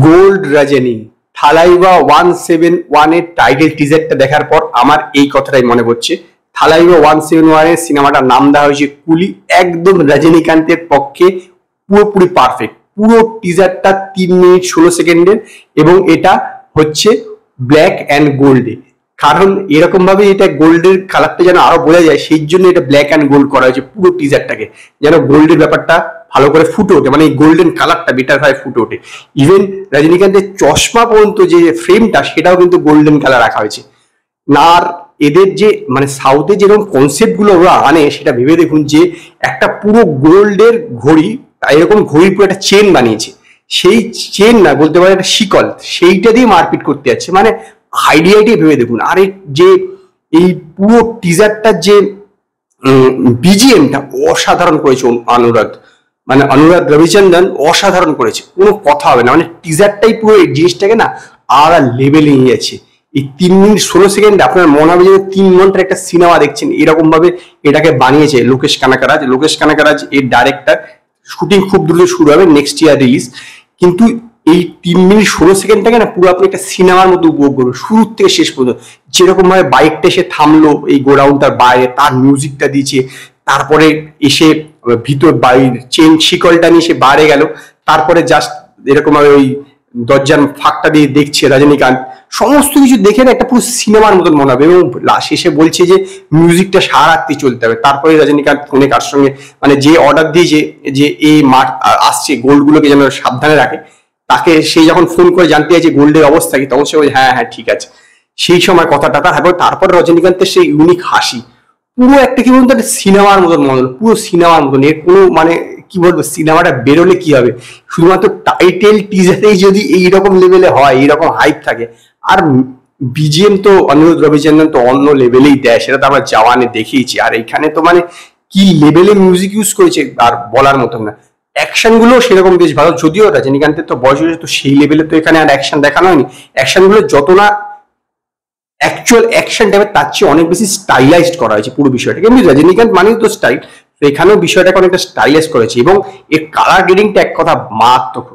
Gold রজনী থালাইভা 171 এর title টিজারটা দেখার পর আমার এই কথাটাই মনে পড়ছে। থালাইভা 171 এর সিনেমাটার নাম দেওয়া হয়েছে কুলি। একদম রজনীকান্তের পক্ষে পুরোপুরি পারফেক্ট। পুরো টিজারটা 3 মিনিট 16 সেকেন্ডের এবং এটা হচ্ছে ব্ল্যাক অ্যান্ড গোল্ডে। কারণ এরকম ভাবে এটা গোল্ডের কালারটা যেন আরো বোঝা যায়, সেই জন্য এটা ব্ল্যাক অ্যান্ড গোল্ড করা হয়েছে পুরো টিজারটাকে, যেন গোল্ডের ব্যাপারটা ভালো করে ফুটে ওঠে, মানে এই গোল্ডেন কালারটা বেটার ভাবে ফুটে ওঠে। ইভেন রজনীকান্তের চশমা পর্যন্ত যে ফ্রেমটা সেটাও কিন্তু গোল্ডেন কালার রাখা হয়েছে। না আর এদের যে মানে সাউথে যেরকম কনসেপ্ট গুলো ওরা আনে সেটা ভেবে দেখুন, যে একটা পুরো গোল্ডের ঘড়ি, এরকম ঘড়ির পুরো একটা চেন বানিয়েছে, সেই চেন না বলতে পারে একটা শিকল, সেইটা দিয়ে মারপিট করতে যাচ্ছে। মানে আইডিয়াটি ভেবে দেখুন। আর যে এই পুরো টিজারটার যে বিজিএমটা অসাধারণ করেছে অনুরাগ রবিচন্দ্রন, অসাধারণ করেছে, কোনো কথা হবে না। মানে টিজারটাই পুরো এই জিনিসটাকে না আর লেভেলে নিয়ে যাচ্ছে। এই 3 মিনিট 16 সেকেন্ড আপনার মনে হবে যে 3 ঘন্টার একটা সিনেমা দেখছেন, এরকম ভাবে এটাকে বানিয়েছে লোকেশ কানাকারাজ এর ডাইরেক্টর। শুটিং খুব দ্রুত শুরু হবে, নেক্সট ইয়ার রিলিজ। কিন্তু এই 3 মিনিট 16 সেকেন্ডটাকে না পুরো আপনি একটা সিনেমার মতো উপভোগ করবেন শুরু থেকে শেষ পর্যন্ত। যেরকম ভাবে বাইকটা এসে থামলো এই গোডাউনটার বাইরে, তার মিউজিকটা দিয়েছে, তারপরে এসে ভিতর বাইর চেন শিকলটা নিয়ে সে বাইরে গেল, তারপরে জাস্ট এরকম ভাবে ওই দরজার ফাঁকটা দিয়ে দেখছে রজনীকান্ত, সমস্ত কিছু দেখে না একটা পুরো সিনেমার মতন মনে হবে। এবং শেষে বলছে যে মিউজিকটা সারা রাত্রি চলতে হবে। তারপরে রজনীকান্ত ফোনে কার সঙ্গে মানে যে অর্ডার দিয়েছে যে এই মাঠ আসছে গোল্ড গুলোকে যেন সাবধানে রাখে, তাকে সে যখন ফোন করে জানতে চাইছে গোল্ডের অবস্থা কি, তখন সে বলছে হ্যাঁ হ্যাঁ ঠিক আছে। সেই সময় কথাটা তারপর রজনীকান্তের সেই ইউনিক হাসি, পুরো একটা কি বলতো একটা সিনেমার মতন মনে হলো, পুরো সিনেমার মতন। এর কোনো মানে কি বলবো, সিনেমাটা বেরোলে কি হবে, শুধুমাত্র টাইটেল টিজারেই যদি এইরকম লেভেলে হয়, এইরকম হাইপ থাকে। আর বিজিএম তো অনিরুদ্ধ রবিচন্দ্রন তো অন্য লেভেলেই দেয়, সেটা তো আমরা জওয়ানে দেখিয়েছি। আর এখানে তো মানে কি লেভেলে মিউজিক ইউজ করেছে আর বলার মতন না। অ্যাকশন গুলো সেরকম বেশ ভালো, যদিও রজনীকান্তের তো বয়স হয়েছে, তো সেই লেভেলে তো এখানে আর অ্যাকশন দেখানো হয়নি। অ্যাকশন গুলো যত না অ্যাকচুয়াল অ্যাকশন টাইপের, তার চেয়ে অনেক বেশি স্টাইলাইজড করা হয়েছে পুরো বিষয়টাকে। এমনি রজনীকান্ত মানেই তো স্টাইল, তো এখানেও বিষয়টাকে অনেকটা স্টাইলাইজ করেছে। এবং এর কালার গ্রেডিংটা এক কথা মারাত্মক,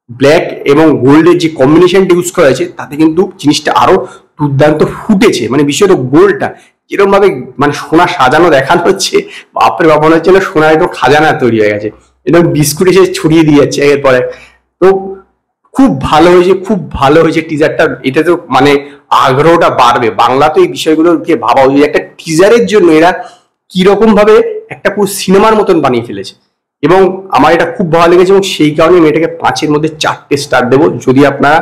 ব্ল্যাক এবং গোল্ডের যে কম্বিনেশনটা ইউজ করা হয়েছে তাতে কিন্তু জিনিসটা আরো দুর্দান্ত ফুটেছে। মানে বিষয়টা গোল্ডটা যেরকম ভাবে মানে সোনা সাজানো দেখানো হচ্ছে, বাপরে বাপ, মনে হচ্ছে না সোনার একদম খাজানা তৈরি হয়ে গেছে, একদম বিস্কুট এসে ছড়িয়ে দিয়ে যাচ্ছে এর পরে। তো খুব ভালো হয়েছে টিজারটা। এটা তো মানে আগ্রহটা বাড়বে, বাংলা তো এই বিষয়গুলোকে ভাবা উচিত। একটা টিজারের জন্য এরা কিরকম ভাবে একটা পুরো সিনেমার মতন বানিয়ে ফেলেছে। এবং আমার এটা খুব ভালো লেগেছে, এবং সেই কারণে আমি এটাকে 5-এর মধ্যে 4টে স্টার দেবো। যদি আপনারা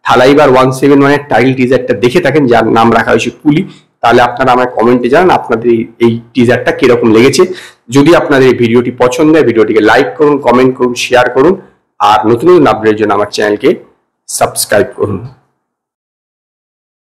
থালাইভার 171 এর টাইটেল টিজারটা দেখে থাকেন, যার নাম রাখা হয়েছে কুলি, তাহলে আপনারা আমার কমেন্টে জানান আপনাদের এই টিজারটা কিরকম লেগেছে। যদি আপনাদের এই ভিডিওটি পছন্দ হয়, ভিডিওটিকে লাইক করুন, কমেন্ট করুন, শেয়ার করুন, আর নতুন আপডেটের জন্য আমার চ্যানেলকে সাবস্ক্রাইব করুন।